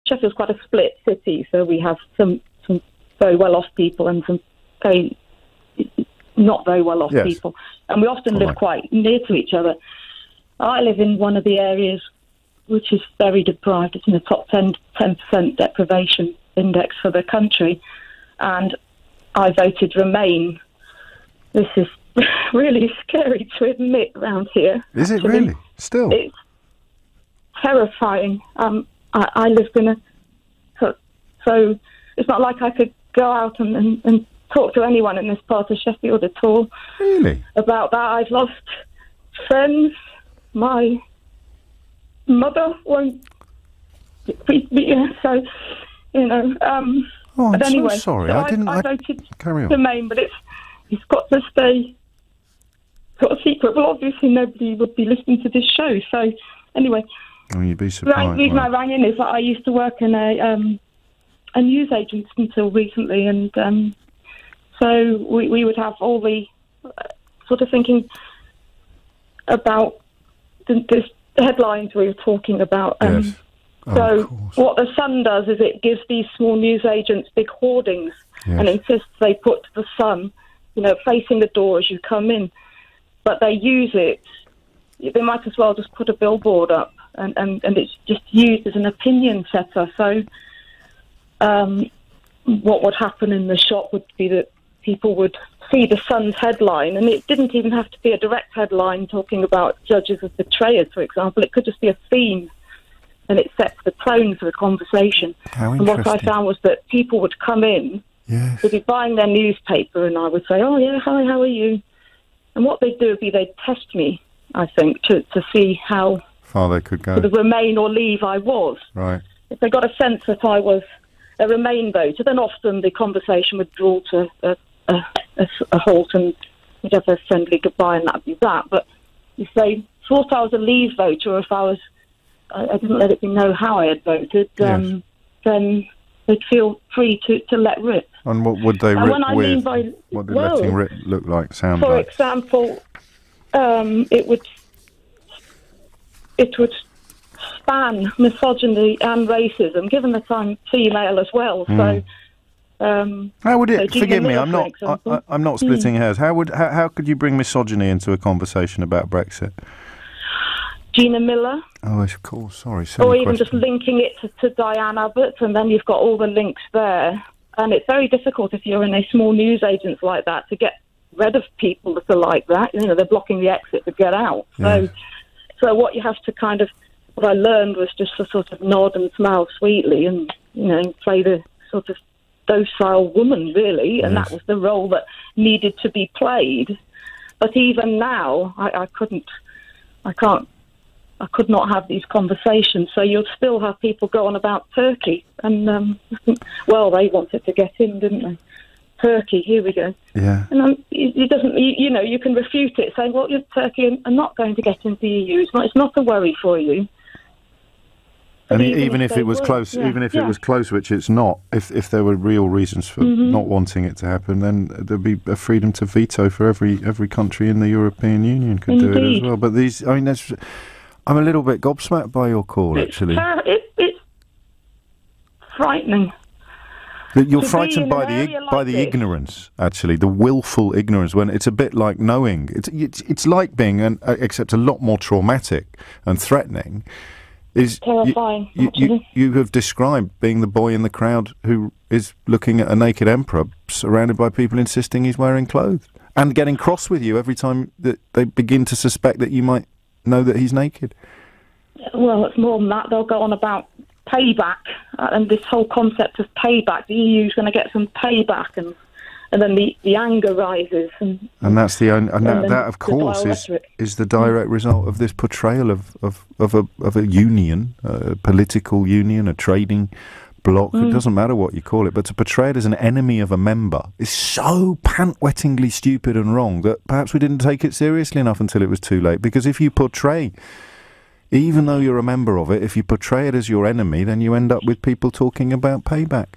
Sheffield's quite a split city, so we have some very well-off people and some very not very well-off people. And we often live quite near to each other. I live in one of the areas which is very deprived. It's in the top 10% deprivation index for the country. And I voted Remain. This is really scary to admit around here. Is it really? Still? It's terrifying. I lived in a... So it's not like I could go out and talk to anyone in this part of Sheffield at all. Really? About that. I've lost friends. My mother won't feed me, so, you know... I'm but anyway, so sorry. So I voted carry on. Remain, but it's got to stay sort of secret. Well, obviously nobody would be listening to this show. So anyway, you'd be surprised. The reason I rang in is that I used to work in a news agent until recently, and so we would have all the sort of thinking about the headlines we were talking about. Yes. So what the Sun does is it gives these small news agents big hoardings and insists they put the Sun, you know, facing the door as you come in. But they use it. They might as well just put a billboard up, and it's just used as an opinion setter. So what would happen in the shop would be that people would see the Sun's headline, and it didn't even have to be a direct headline talking about judges as betrayers, for example. It could just be a theme. And it sets the tone for the conversation. How and what I found was that people would come in, they'd be buying their newspaper, and I would say, "Oh yeah, hi, how are you?" And what they'd do would be they'd test me, I think, to see how far they could go, sort of Remain or Leave I was. Right. If they got a sense that I was a Remain voter, then often the conversation would draw to a halt and we'd have a friendly goodbye, and that'd be that. But if they thought I was a Leave voter, or if I didn't let it be know how I had voted, then they'd feel free to let rip. And what would they rip with? What did letting rip look like, sound like? For example, it would span misogyny and racism, given that I'm female as well. So, how would it? Forgive me, I'm not splitting hairs. How could you bring misogyny into a conversation about Brexit? Gina Miller. Oh, of course, sorry. Or even just linking it to Diane Abbott, and then you've got all the links there. And it's very difficult if you're in a small news agent like that to get rid of people that are like that. You know, they're blocking the exit to get out. Yeah. So what you have to what I learned was just to sort of nod and smile sweetly and, you know, play the sort of docile woman, really. And that was the role that needed to be played. But even now, I could not have these conversations. So you'll still have people go on about Turkey. And, well, they wanted to get in, didn't they? Turkey, here we go. Yeah. And it doesn't, you know, you can refute it, saying, well, Turkey are not going to get into the EU. It's not a worry for you. And even if it was close, it was close, which it's not, if there were real reasons for not wanting it to happen, then there'd be a freedom to veto for every country in the European Union could do it as well. But I'm a little bit gobsmacked by your call, actually. It's frightening. You're frightened by the ignorance, actually, the willful ignorance. When it's a bit like knowing, it's like being, except a lot more traumatic and threatening. Is terrifying. You have described being the boy in the crowd who is looking at a naked emperor surrounded by people insisting he's wearing clothes and getting cross with you every time that they begin to suspect that you might know that he's naked. Well, it's more than that. They'll go on about payback and this whole concept of payback. The EU's going to get some payback, and then the anger rises. And that's that of course is the direct result of this portrayal of a union, a political union, a trading bloc. It doesn't matter what you call it, but to portray it as an enemy of a member is so pant-wettingly stupid and wrong that perhaps we didn't take it seriously enough until it was too late. Because if you portray, even though you're a member of it, if you portray it as your enemy, then you end up with people talking about payback.